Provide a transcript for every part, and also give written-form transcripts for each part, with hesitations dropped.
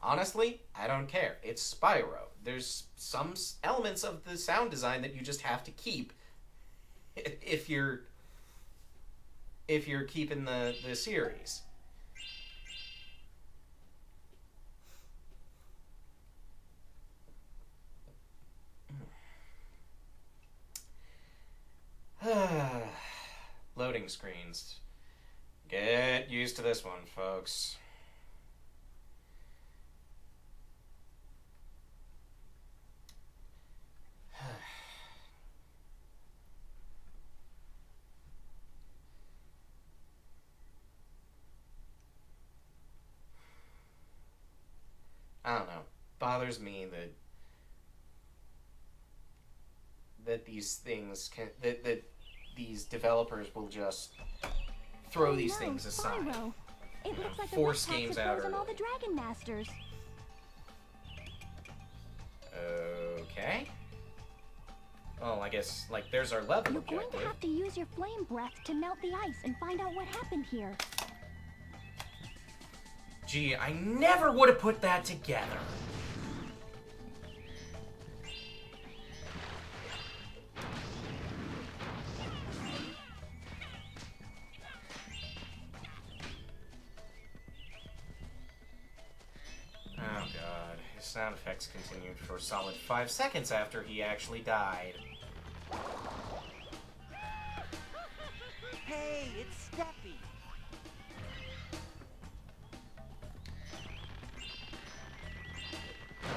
Honestly, I don't care. It's Spyro. There's some elements of the sound design that you just have to keep if you're keeping the series. Loading screens. Get used to this one, folks. I don't know. Bothers me that these things can that these developers will just throw these things aside. Spyro. It looks like force the games out on all early. the Dragon Masters. Okay. Well, I guess, like, there's our level You're objective. going to have to use your flame breath to melt the ice and find out what happened here. Gee, I never would have put that together. Oh god, his sound effects continued for a solid 5 seconds after he actually died. Hey, it's Steppy.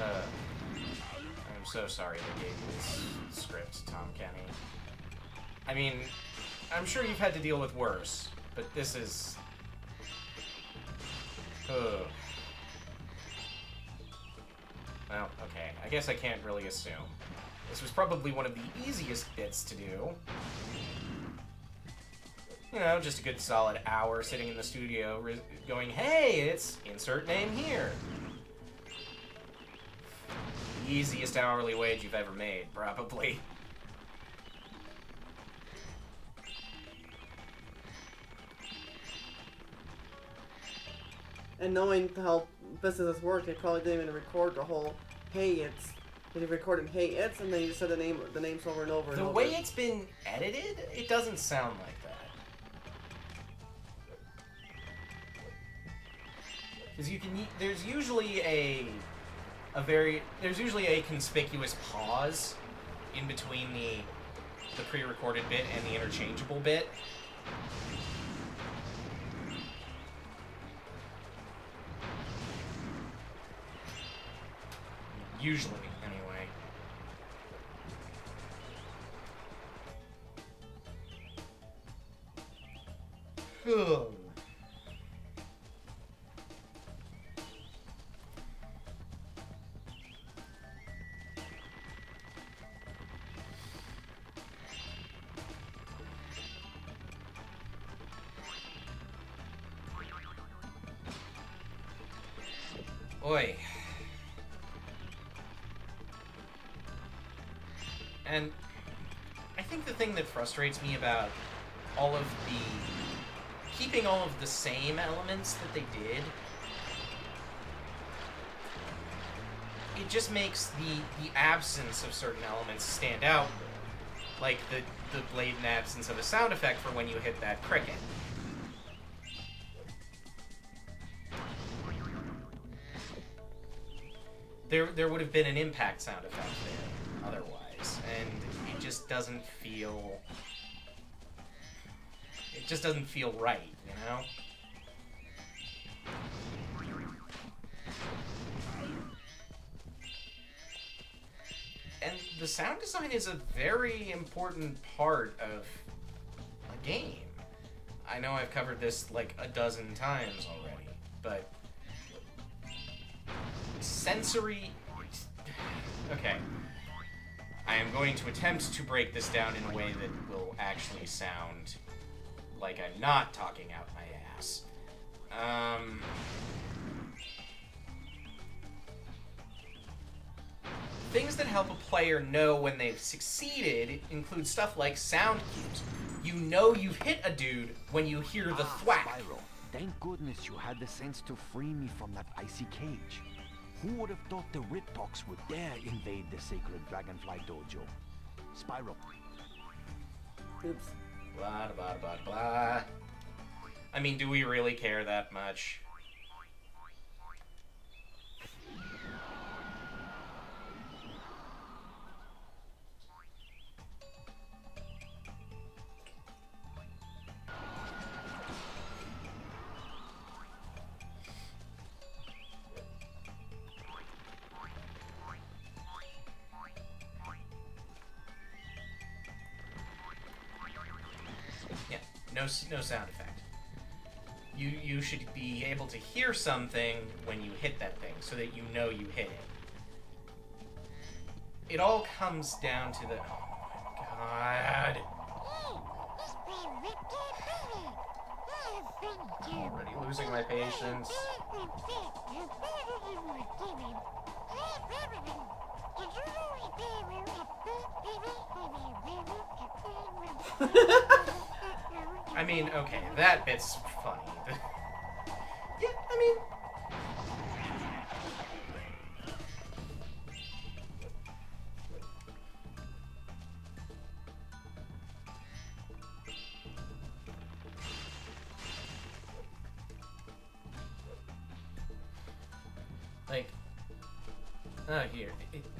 I'm so sorry they gave you this script, Tom Kenny. I mean, I'm sure you've had to deal with worse, but this is... Ugh. Well, okay, I guess I can't really assume. This was probably one of the easiest bits to do. You know, just a good solid hour sitting in the studio going, hey, it's insert name here. Easiest hourly wage you've ever made, probably. And knowing how businesses work, they probably didn't even record the whole "Hey, it's." They recorded "Hey, it's," and then you said the names over and over and over. The way it's been edited, it doesn't sound like that. Because you can, there's usually a conspicuous pause in between the pre-recorded bit and the interchangeable bit. Usually, anyway. Ugh. Oi. And I think the thing that frustrates me about all of keeping all of the same elements that they did, it just makes the absence of certain elements stand out. Like the blatant absence of a sound effect for when you hit that cricket. There would have been an impact sound effect there otherwise, and it just doesn't feel... It just doesn't feel right, you know? And the sound design is a very important part of a game. I know I've covered this like a dozen times already, but... sensory... Okay. I am going to attempt to break this down in a way that will actually sound like I'm not talking out my ass. Things that help a player know when they've succeeded include stuff like sound cues. You know you've hit a dude when you hear the thwack. Spyro, thank goodness you had the sense to free me from that icy cage. Who would have thought the Riptox would dare invade the sacred Dragonfly dojo? Spyro. Oops. Blah, blah, blah, blah. I mean, do we really care that much? Yeah, no sound effect. You should be able to hear something when you hit that thing, so that you know you hit it. It all comes down to the... Oh my god. Already losing my patience. I mean, okay, that bit's funny. Yeah, I mean... Like... Oh, here.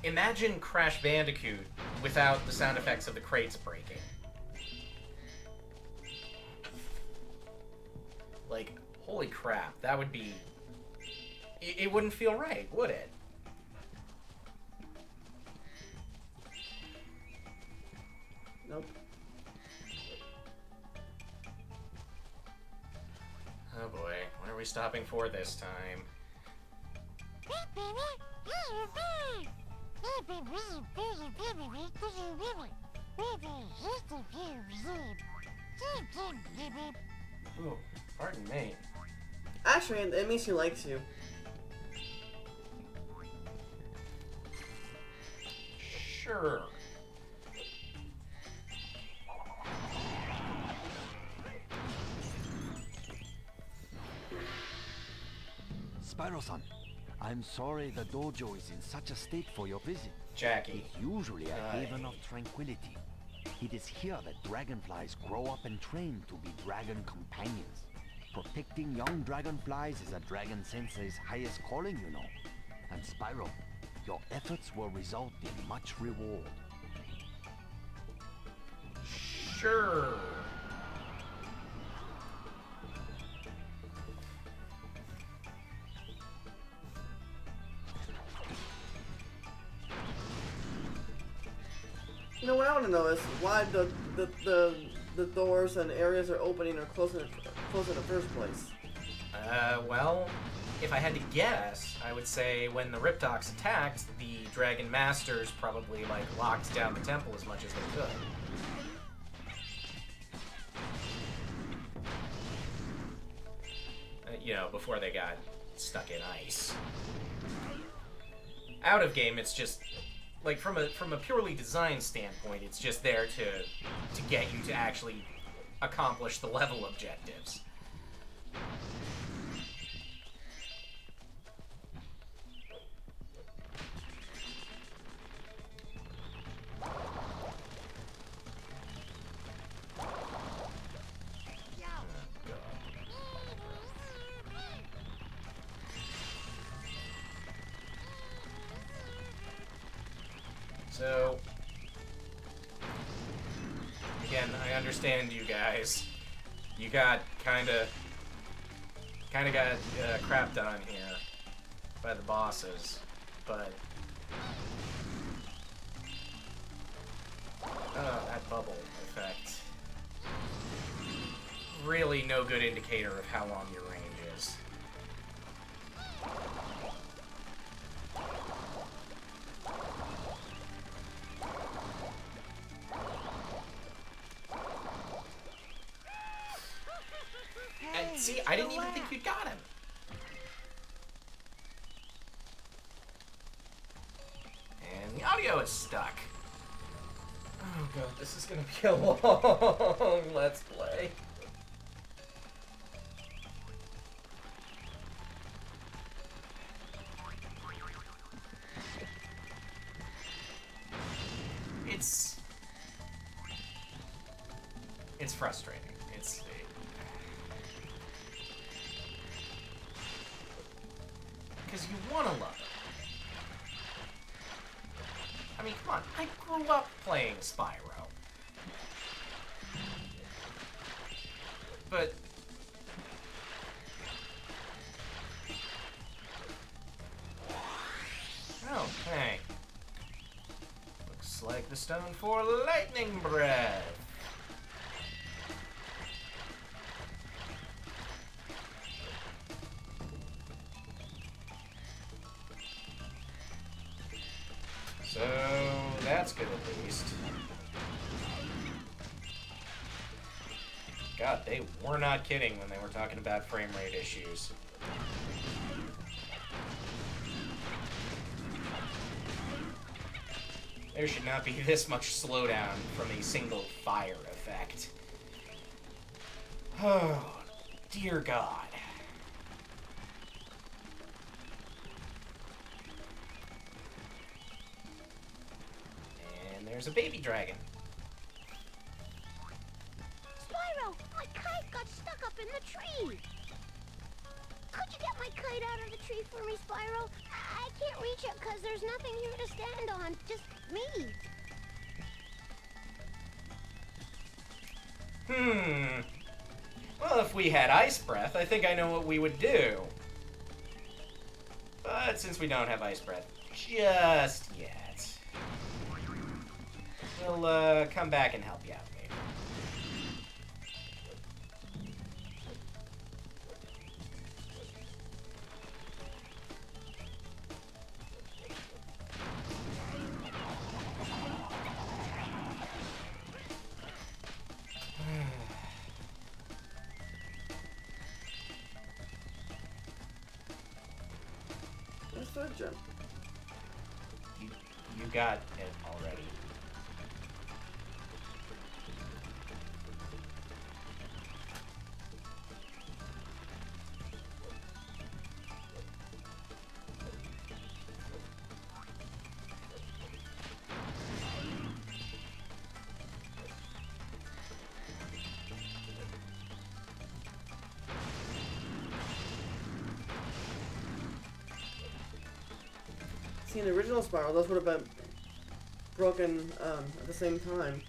Imagine Crash Bandicoot without the sound effects of the crates breaking. Like, holy crap, that would be... It wouldn't feel right, would it? Nope. Oh boy, what are we stopping for this time? Ooh, pardon me. Actually, it means she likes you. Sure. Spyro-san, I'm sorry the dojo is in such a state for your visit. Jackie. It's usually a haven of tranquility. It is here that dragonflies grow up and train to be dragon companions. Protecting young dragonflies is a dragon sensei's highest calling, you know. And Spyro, your efforts will result in much reward. Sure. You know what I want to know is why the doors and areas are opening or closing in the first place. Well, if I had to guess, I would say when the Riptox attacked, the Dragon Masters probably, like, locked down the temple as much as they could. You know, before they got stuck in ice. Out of game, it's just... Like, from a purely design standpoint, it's just there to get you to actually accomplish the level objectives. So, again, I understand you guys. You got kinda got crapped on here by the bosses, but that bubble effect. Really no good indicator of how long your range is. And see, I didn't even think you got him. And the audio is stuck. Oh god, this is gonna be a long Let's Play. It's frustrating. Because you want to love it. I mean, come on. I grew up playing Spyro. But... okay. Looks like the stone for lightning breath. So, that's good at least. God, they were not kidding when they were talking about frame rate issues. There should not be this much slowdown from a single fire effect. Oh, dear God. And there's a baby dragon. Spyro, my kite got stuck up in the tree. Could you get my kite out of the tree for me, Spyro? I can't reach it because there's nothing here to stand on. Just me. Well, if we had ice breath, I think I know what we would do. But since we don't have ice breath just yet, we'll come back and help you out later. Where's the jump? You got it already. See, in the original Spyro, those would have been broken at the same time.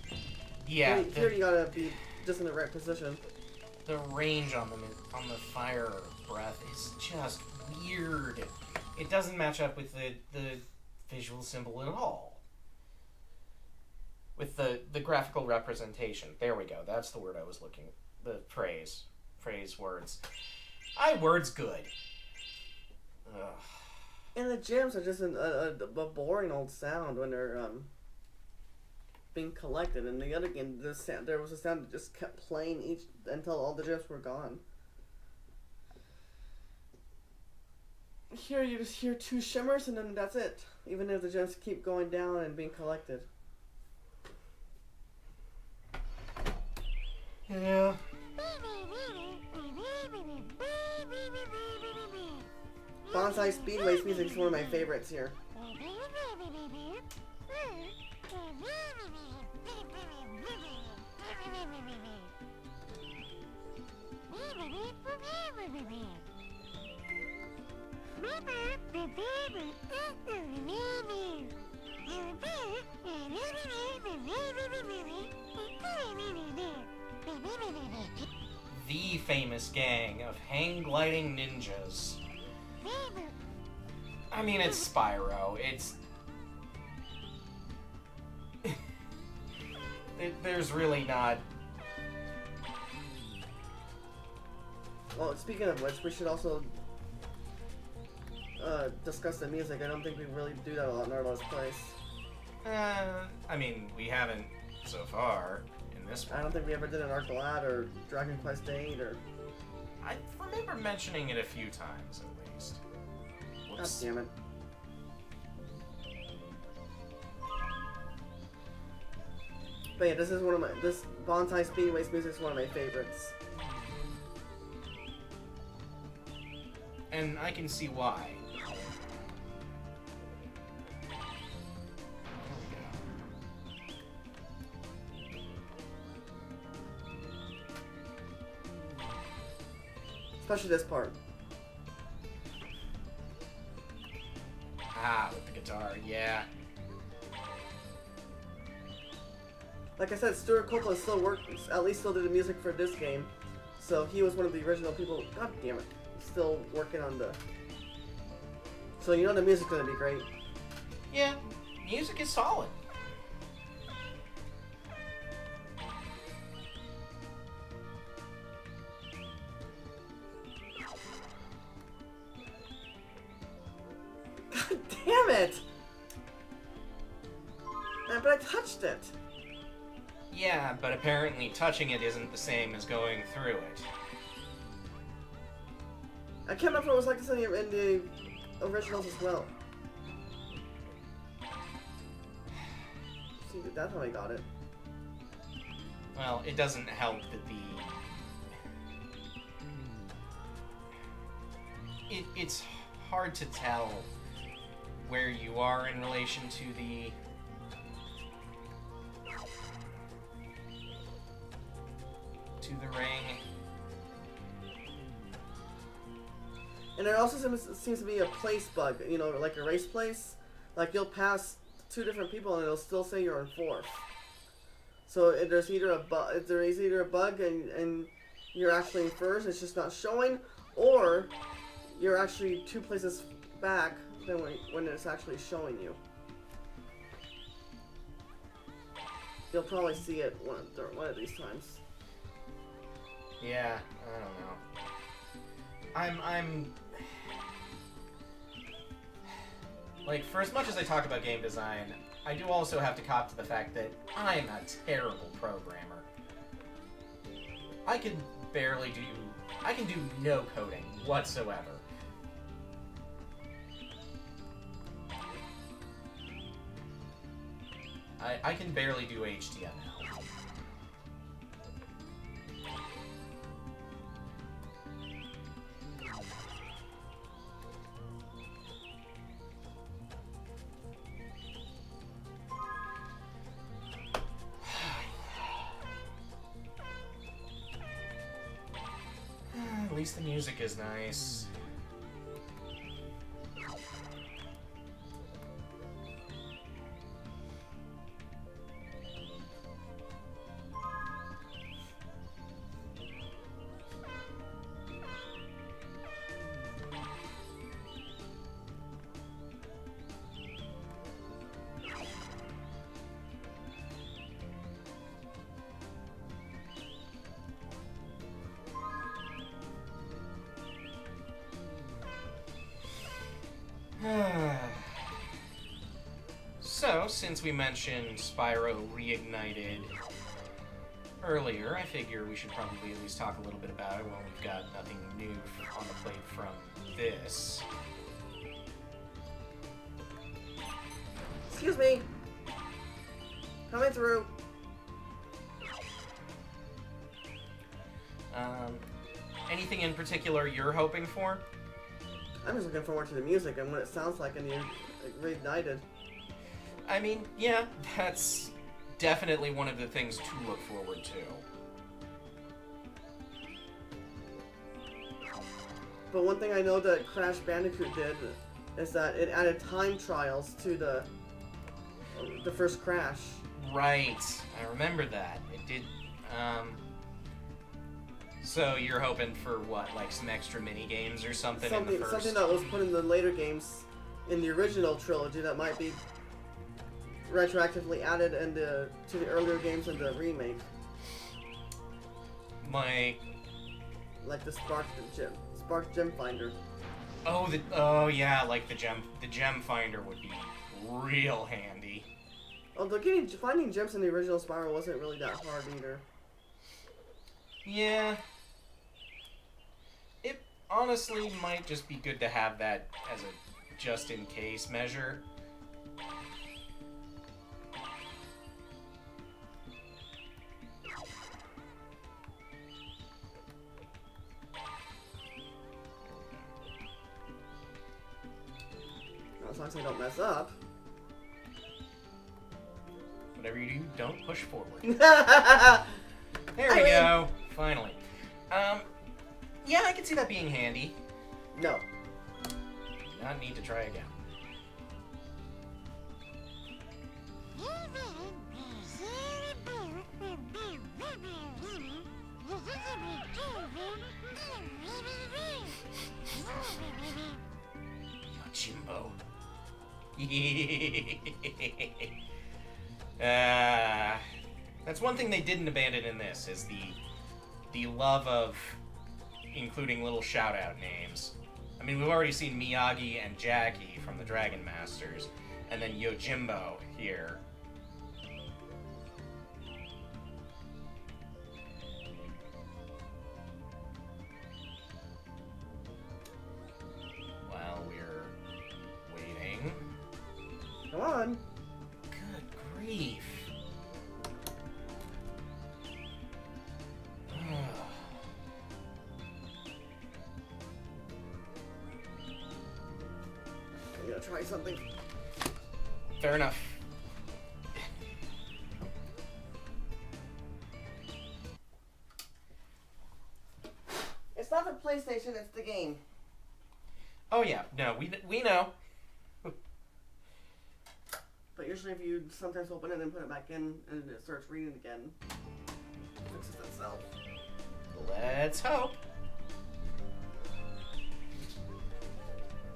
Yeah. Here you gotta be just in the right position. The range on the fire breath is just weird. It doesn't match up with the visual symbol at all. With the graphical representation. There we go. That's the word I was looking. The phrase words. Words good. Ugh. And the gems are just a boring old sound when they're being collected. And the other game, there was a sound that just kept playing until all the gems were gone. Here you just hear two shimmers and then that's it. Even if the gems keep going down and being collected. Yeah. Bonsai Speedway's music is one of my favorites here. The famous gang of hang-gliding ninjas. I mean, it's Spyro. There's really not... Well, speaking of which, we should also discuss the music. I don't think we really do that a lot in our Let's Plays. I mean, we haven't so far in this one. I don't think we ever did an Arc Lad or Dragon Quest VIII or... I remember mentioning it a few times, at least. God Whoops. damn it. But yeah, this Bonsai Speedway's music is one of my favorites. And I can see why. There we go. Especially this part. Ah, with the guitar, yeah. Like I said, Stuart Copeland still worked, at least still did the music for this game. So he was one of the original people. God damn it. Still working on the... So you know the music's gonna be great. Yeah, music is solid. God damn it! But I touched it. Yeah, but apparently touching it isn't the same as going through it. I can't remember if it was like this in the originals as well. See, that's how I got it. Well, it doesn't help that it's hard to tell where you are in relation to the ring. And there also seems to be a place bug, you know, like a race place. Like you'll pass two different people and it'll still say you're in fourth. So there's either a bug and you're actually in first, it's just not showing, or you're actually two places back than when it's actually showing you. You'll probably see it one of these times. Yeah, I don't know. I'm like, for as much as I talk about game design, I do also have to cop to the fact that I'm a terrible programmer. I can do no coding whatsoever. I can barely do HTML. At least the music is nice. So, since we mentioned Spyro Reignited earlier, I figure we should probably at least talk a little bit about it when we've got nothing new on the plate from this. Excuse me. Coming through. Anything in particular you're hoping for? I'm just looking forward to the music and what it sounds like in the Reignited. I mean, yeah, that's definitely one of the things to look forward to. But one thing I know that Crash Bandicoot did is that it added time trials to the first Crash. Right, I remember that. It did, So you're hoping for what, like some extra mini games or something in the first? Something that was put in the later games in the original trilogy that might be retroactively added to the earlier games in the remake. Like the Spark Gem Finder. Oh yeah, like the gem finder would be real handy. Although finding gems in the original Spyro wasn't really that hard either. Yeah. It honestly might just be good to have that as a just-in-case measure. As long as I don't mess up. Whatever you do, don't push forward. I There we go. Finally. Yeah, I can see that being handy. No. Do not need to try again. Jimbo. That's one thing they didn't abandon in this, is the love of including little shout-out names. I mean, we've already seen Miyagi and Jackie from the Dragon Masters, and then Yojimbo here. While we're waiting... Come on. Good grief. I'm gonna try something. Fair enough. It's not the PlayStation, it's the game. Oh yeah, no, we know. But usually if you sometimes open it and put it back in and it starts reading again, it fixes itself. Let's hope.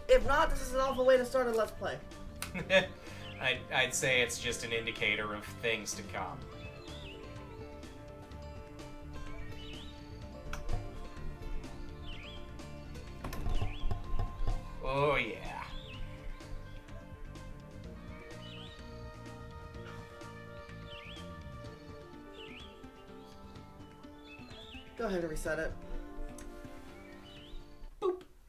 If not, this is an awful way to start a Let's Play. I'd say it's just an indicator of things to come. Oh yeah. Go ahead and reset it.